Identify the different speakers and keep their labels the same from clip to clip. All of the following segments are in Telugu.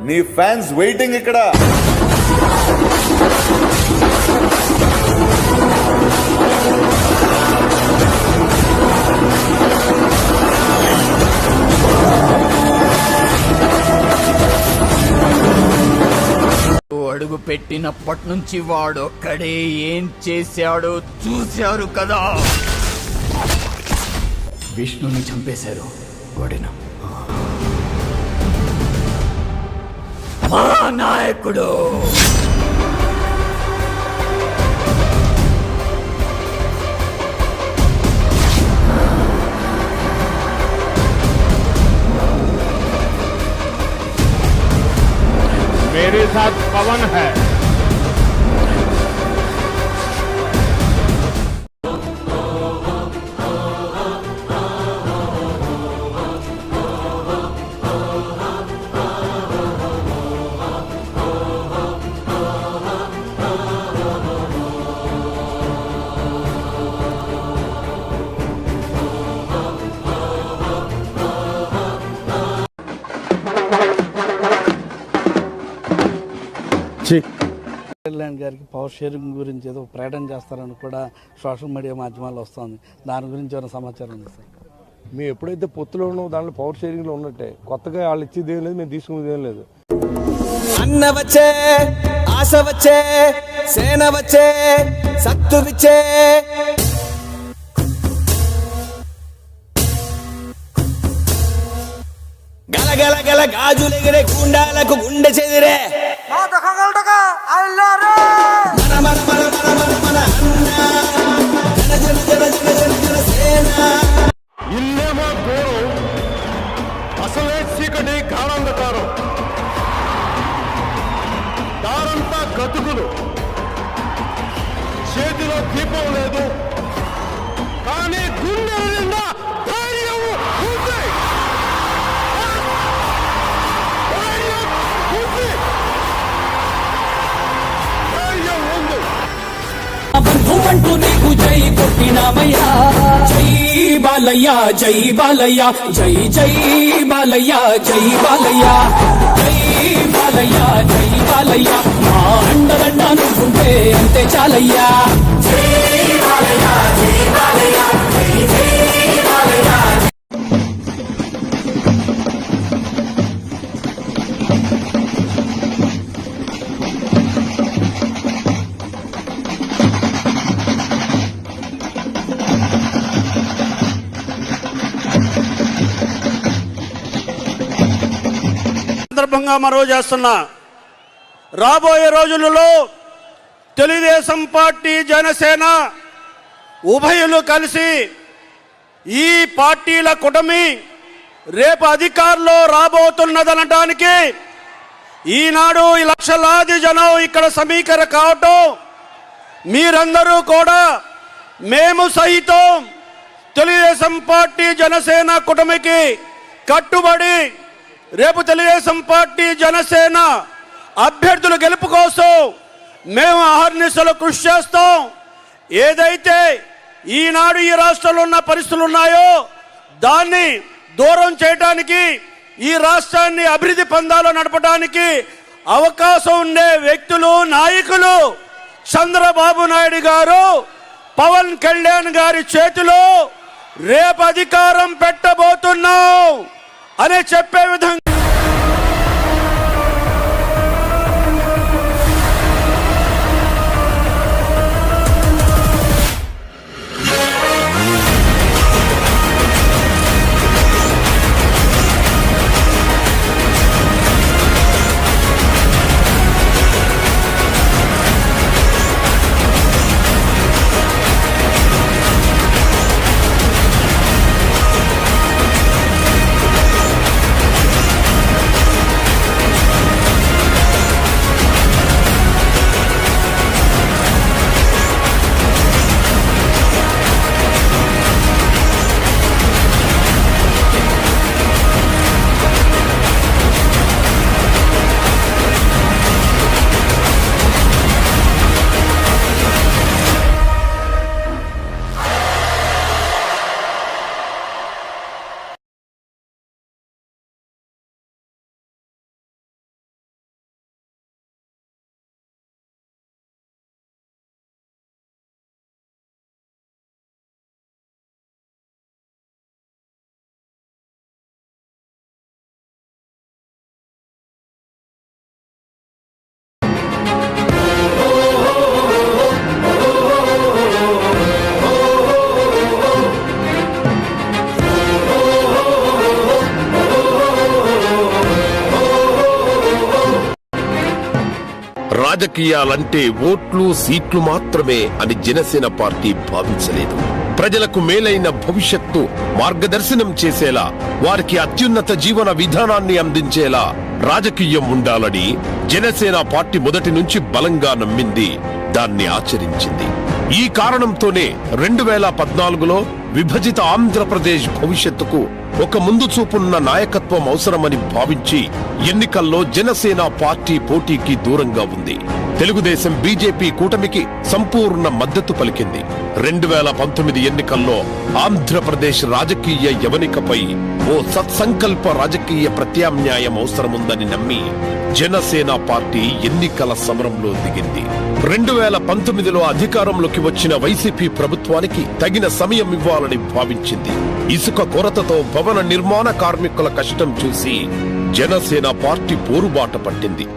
Speaker 1: నీ ఫ్యాన్స్ వెయిటింగ్ ఇక్కడ.
Speaker 2: అడుగు పెట్టినప్పటి నుంచి వాడొక్కడే ఏం చేశాడో చూశారు కదా. విష్ణుని చంపేశారు. వాడిన నాయకుడు.
Speaker 3: मेरे साथ पवन है.
Speaker 4: ల్యాండ్ గారికి పవర్ షేరింగ్ గురించి ఏదో ప్రకటన చేస్తారని కూడా సోషల్ మీడియా మాధ్యమాల్లో వస్తుంది. దాని గురించి ఏమైనా సమాచారం ఉంది సార్?
Speaker 5: మేము ఎప్పుడైతే పొత్తులో ఉన్నామో దాంట్లో పవర్ షేరింగ్లో ఉన్నట్టే. కొత్తగా వాళ్ళు ఇచ్చేది ఏం లేదు, మేము తీసుకునేది ఏం లేదు.
Speaker 6: అన్న వచ్చే, ఆశ వచ్చే, సేన వచ్చే, సత్తు విచ్చే, గలగల గల గాజులెగిరే గుండాలకు గుండె చెదిరే మన మన మన మన మన మన అన్న జన జన జన జన జన జన సేన.
Speaker 3: ఇల్లేమో దూరం, అసలే చీకటి గాఢంధకారం, దారంతా గతుకులు, చేతిలో దీపం లేదు, కానీ గుండె నిండా ధైర్యం ఉంది.
Speaker 6: బంధువంటూ నీకు జై కొట్టినామయ్యా. జై బాలయ్య, జై బాలయ్య, జై జై బాలయ్య, జై బాలయ్య, జై బాలయ్య, జై బాలయ్య. మా అండదండ నువ్వుంటే అంతే చాలయ్యా. జై బాలయ్య, జై బాలయ్య, జై జై బాలయ్య.
Speaker 7: సందర్భంగా మనవి చేస్తున్నా, రాబోయే రోజులలో తెలుగుదేశం పార్టీ జనసేన ఉభయులు కలిసి ఈ పార్టీల కూటమి రేపు అధికారంలో రాబోతున్నదనడానికి ఈనాడు ఈ లక్షలాది జనం ఇక్కడ సమీకరణ కావటం, మీరందరూ కూడా మేము సహితం తెలుగుదేశం పార్టీ జనసేన కూటమికి కట్టుబడి రేపు తెలుగుదేశం పార్టీ జనసేన అభ్యర్థుల గెలుపు కోసం మేము అహర్నిశలు కృషి చేస్తాం. ఏదైతే ఈనాడు ఈ రాష్ట్రంలో ఉన్న పరిస్థితులు ఉన్నాయో దాన్ని దూరం చేయడానికి, ఈ రాష్ట్రాన్ని అభివృద్ధి పందాలో నడపడానికి అవకాశం ఉండే వ్యక్తులు, నాయకులు చంద్రబాబు నాయుడు గారు, పవన్ కళ్యాణ్ గారి చేతిలో రేపు అధికారం పెట్టబోతున్నాం అని చెప్పే విధంగా
Speaker 8: రాజకీయాలంటే ఓట్లు సీట్లు మాత్రమే అని జనసేన పార్టీ భావించలేదు. ప్రజలకు మేలైన భవిష్యత్తు మార్గదర్శనం చేసేలా, వారికి అత్యున్నత జీవన విధానాన్ని అందించేలా రాజకీయం ఉండాలని జనసేన పార్టీ మొదటి నుంచి బలంగా నమ్మింది, దాన్ని ఆచరించింది. ఈ కారణంతోనే 2014లో విభజిత ఆంధ్రప్రదేశ్ భవిష్యత్తుకు ఒక ముందు చూపున్న నాయకత్వం అవసరమని భావించి ఎన్నికల్లో జనసేన పార్టీ పోటీకి దూరంగా ఉంది. తెలుగుదేశం బీజేపీ కూటమికి సంపూర్ణ మద్దతు పలికింది. 2019 ఎన్నికల్లో ఆంధ్రప్రదేశ్ రాజకీయ యవనికపై ఓ సత్సంకల్ప రాజకీయ ప్రత్యామ్నాయం అవసరముందని నమ్మి జనసేన పార్టీ ఎన్నికల సమరంలో దిగింది. 2019లో అధికారంలోకి వచ్చిన వైసీపీ ప్రభుత్వానికి తగిన సమయం ఇవ్వాలని భావించింది. ఇసుక కొరతతో భవన నిర్మాణ కార్మికుల కష్టం చూసి జనసేన పార్టీ పోరుబాట పట్టింది.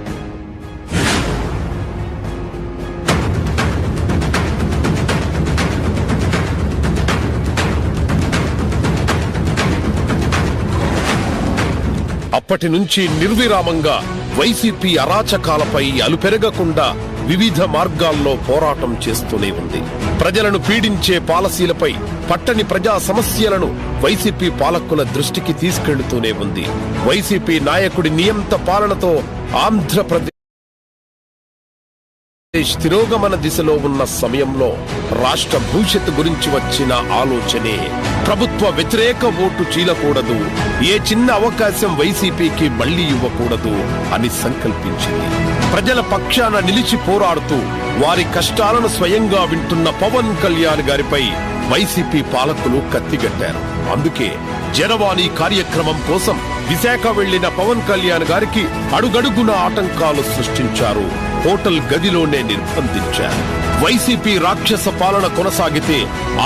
Speaker 8: అప్పటి నుంచి నిర్విరామంగా వైసీపీ అరాచకాలపై అలుపెరగకుండా వివిధ మార్గాల్లో పోరాటం చేస్తూనే ఉంది. ప్రజలను పీడించే పాలసీలపై, పట్టని ప్రజా సమస్యలను వైసీపీ పాలకుల దృష్టికి తీసుకెళ్తూనే ఉంది. వైసీపీ నాయకుడి నియంత పాలనతో ఆంధ్రప్రదేశ్ తిరోగమన దిశలో ఉన్న సమయంలో రాష్ట్ర భవిష్యత్తు గురించి వచ్చిన ఆలోచనే ప్రభుత్వ వ్యతిరేక ఓటు చీలకూడదు, ఏ చిన్న అవకాశం వైసీపీకి మళ్లీ ఇవ్వకూడదు అని సంకల్పించింది. ప్రజల పక్షాన నిలిచి పోరాడుతూ వారి కష్టాలను స్వయంగా వింటున్న పవన్ కళ్యాణ్ గారిపై వైసీపీ పాలకులు కత్తిగట్టారు. అందుకే జనవాణి కార్యక్రమం కోసం విశాఖ వెళ్లిన పవన్ కళ్యాణ్ గారికి అడుగడుగున ఆటంకాలు సృష్టించారు, హోటల్ గదిలోనే నిర్బంధించారు. వైసీపీ రాక్షస పాలన కొనసాగితే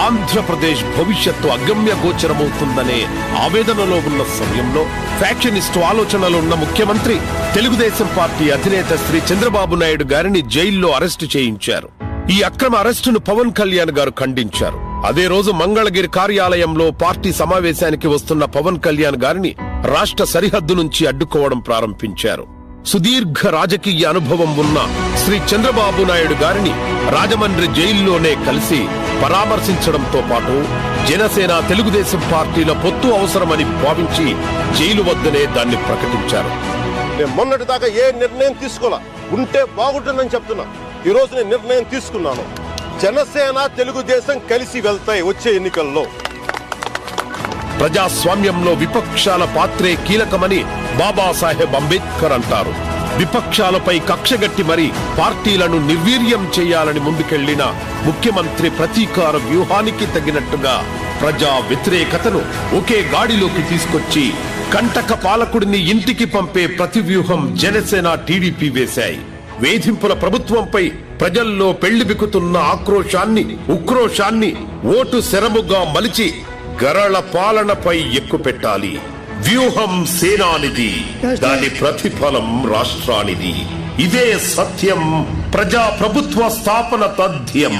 Speaker 8: ఆంధ్రప్రదేశ్ భవిష్యత్తు అగమ్య గోచరమవుతుందనే ఆవేదనలో ఉన్న సమయంలో ఫ్యాక్షనిస్టు ఆలోచనలున్న ముఖ్యమంత్రి తెలుగుదేశం పార్టీ అధినేత శ్రీ చంద్రబాబు నాయుడు గారిని జైల్లో అరెస్టు చేయించారు. ఈ అక్రమ అరెస్టును పవన్ కళ్యాణ్ గారు ఖండించారు. అదే రోజు మంగళగిరి కార్యాలయంలో పార్టీ సమావేశానికి వస్తున్న పవన్ కళ్యాణ్ గారిని రాష్ట్ర సరిహద్దు నుంచి అడ్డుకోవడం ప్రారంభించారు. సుదీర్ఘ రాజకీయ అనుభవం ఉన్న శ్రీ చంద్రబాబు నాయుడు గారిని రాజమండ్రి జైల్లోనే కలిసి పరామర్శించడంతో పాటు జనసేన తెలుగుదేశం పార్టీల పొత్తు అవసరమని భావించి జైలు వద్దనే దాన్ని ప్రకటించారు.
Speaker 3: నేను మొన్నటి దాకా ఏ నిర్ణయం తీసుకోవాలా ఉంటే బాగుంటుందని చెప్తున్నా. ఈ రోజు నేను నిర్ణయం తీసుకున్నాను. జనసేన తెలుగుదేశం కలిసి వెళ్తాయి వచ్చే ఎన్నికల్లో.
Speaker 8: ప్రజాస్వామ్యంలో విపక్షాల పాత్రే కీలకమని బాబాసాహెబ్ అంబేద్కర్ అంటారు. విపక్షాలపై కక్షగట్టి మరీ పార్టీలను నిర్వీర్యం చేయాలని ముందుకెళ్లిన ముఖ్యమంత్రి ప్రతీకార వ్యూహానికి తగినట్టుగా ప్రజా వ్యతిరేకతను ఒకే గాడిలోకి తీసుకొచ్చి కంటక పాలకుడిని ఇంటికి పంపే ప్రతి వ్యూహం జనసేన టీడీపీ వేశాయి. వేధింపుల ప్రభుత్వంపై ప్రజల్లో పెళ్లిబికుతున్న ఉక్రోషాన్ని ఓటు శరముగా మలిచి గరళ పాలనపై ఎక్కుపెట్టాలి. వ్యూహం సేనానిది, దాని ప్రతిఫలం రాష్ట్రానిది. ఇదే సత్యం, ప్రజా ప్రభుత్వ స్థాపన తథ్యం.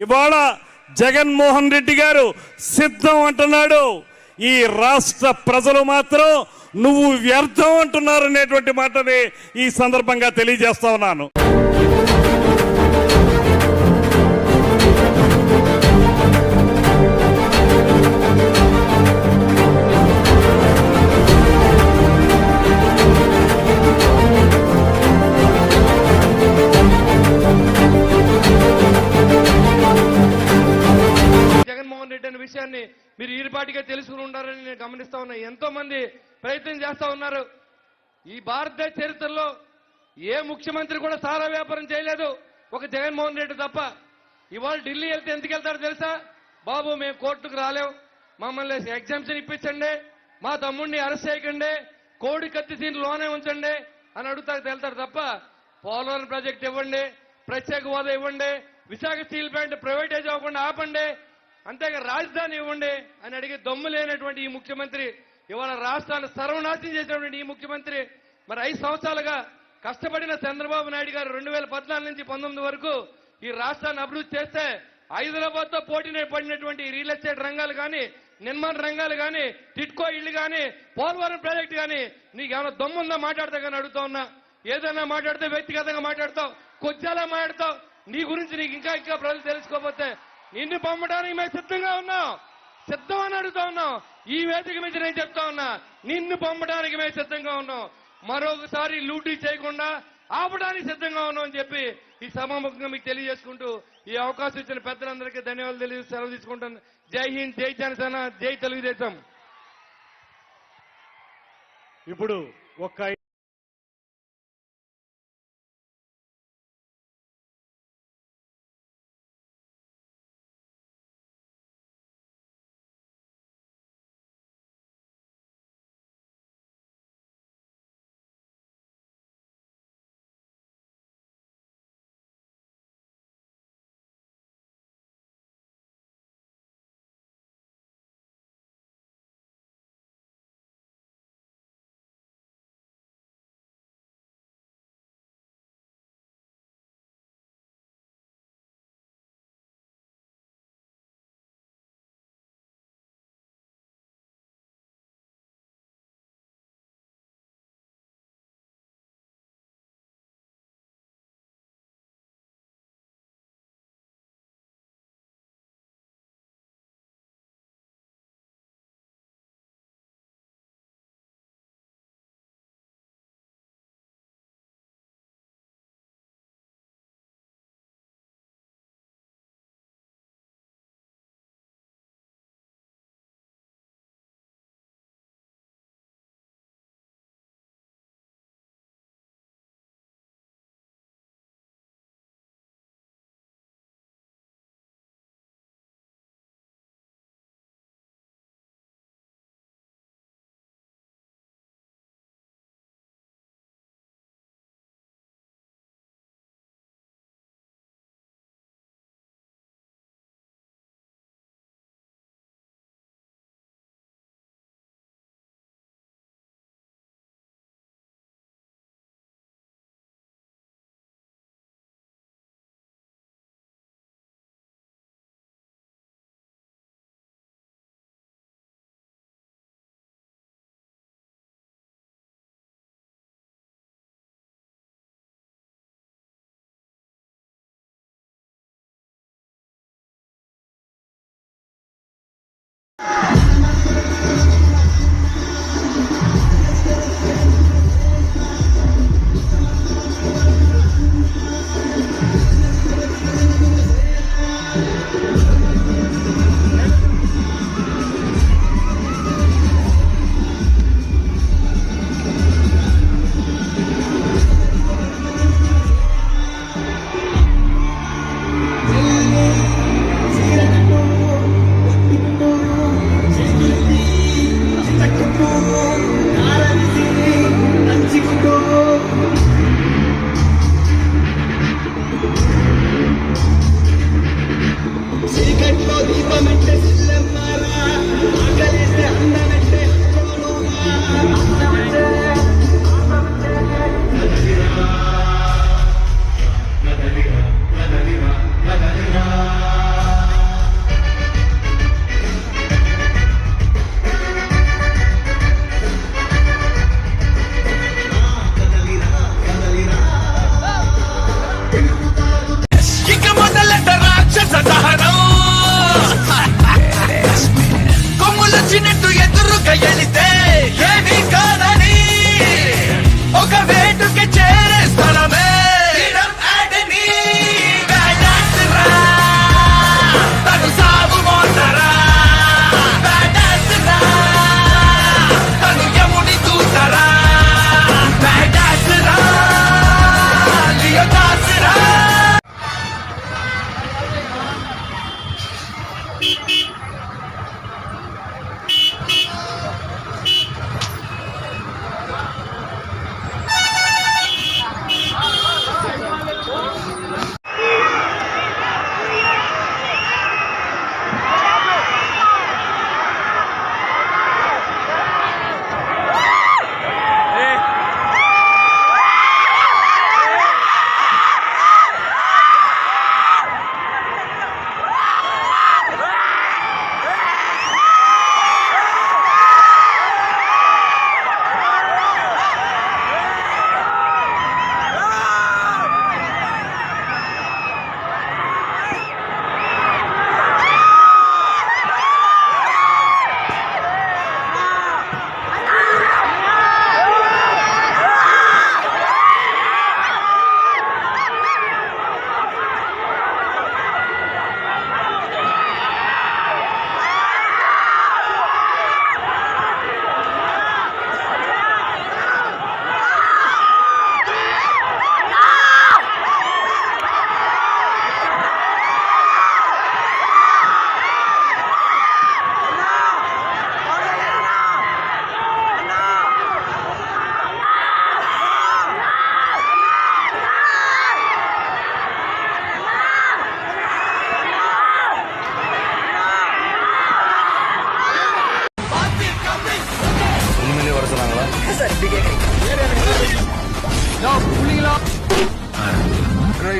Speaker 3: ఇవాళ జగన్మోహన్ రెడ్డి గారు సిద్ధం అంటున్నాడు. ఈ రాష్ట్ర ప్రజలు మాత్రం నువ్వు వ్యర్థం అంటున్నారు అనేటువంటి మాటని ఈ సందర్భంగా తెలియజేస్తా ఉన్నాను.
Speaker 9: విషయాన్ని మీరు ఈరిపాటిగా తెలుసుకుని ఉండాలని నేను గమనిస్తా ఉన్నా. ఎంతో మంది ప్రయత్నం చేస్తా ఉన్నారు. ఈ భారతదేశ చరిత్రలో ఏ ముఖ్యమంత్రి కూడా సారా వ్యాపారం చేయలేదు, ఒక జగన్మోహన్ రెడ్డి తప్ప. ఇవాళ ఢిల్లీ వెళ్తే ఎందుకు వెళ్తారో తెలుసా? బాబు మేము కోర్టుకు రాలేం, మమ్మల్ని ఎగ్జామ్షన్ ఇప్పించండి, మా తమ్ముడిని అరెస్ట్ చేయకండి, కోడి కత్తి సీన్ లోనే ఉంచండి అని అడుగుతారు వెళ్తారు తప్ప పోలవరం ప్రాజెక్ట్ ఇవ్వండి, ప్రత్యేక హోదా ఇవ్వండి, విశాఖ స్టీల్ ప్లాంట్ ప్రైవేటైజ్ అవ్వకుండా ఆపండి, అంతేగా రాజధాని ఇవ్వండి అని అడిగే దమ్ము లేనటువంటి ఈ ముఖ్యమంత్రి ఇవాళ రాష్ట్రాన్ని సర్వనాశనం చేసినటువంటి ఈ ముఖ్యమంత్రి మరి 5 సంవత్సరాలుగా కష్టపడిన చంద్రబాబు నాయుడు గారు 2014 నుంచి 19 వరకు ఈ రాష్ట్రాన్ని అభివృద్ధి చేస్తే హైదరాబాద్ తో పోటీనే పడినటువంటి రియల్ ఎస్టేట్ రంగాలు కానీ, నిర్మాణ రంగాలు కానీ, టిట్కో ఇళ్లు కానీ, పోలవరం ప్రాజెక్టు కానీ నీకు ఏమైనా దమ్ముందా మాట్లాడతా కానీ అడుగుతా ఉన్నా. ఏదైనా మాట్లాడితే వ్యక్తిగతంగా మాట్లాడతావు, కొద్దిలా మాట్లాడతావు. నీ గురించి నీకు ఇంకా ప్రజలు తెలుసుకోకపోతే నిన్ను పంపడానికి మేము సిద్ధంగా ఉన్నాం. సిద్ధం అని అడుగుతా ఉన్నాం. ఈ వేదిక మీద నేను చెప్తా ఉన్నా, నిన్ను పంపడానికి మేము సిద్ధంగా ఉన్నాం. మరొకసారి లూటీ చేయకుండా ఆపడానికి సిద్ధంగా ఉన్నాం అని చెప్పి ఈ సభాముఖంగా మీకు తెలియజేసుకుంటూ ఈ అవకాశం ఇచ్చిన పెద్దలందరికీ ధన్యవాదాలు తెలియజేసి సెలవు తీసుకుంటాను. జై హింద్, జై జనసేన, జై తెలుగుదేశం.
Speaker 7: ఇప్పుడు ఒక్క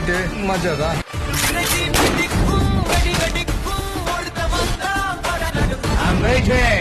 Speaker 5: అయితే మజాదా.
Speaker 2: I'm waiting.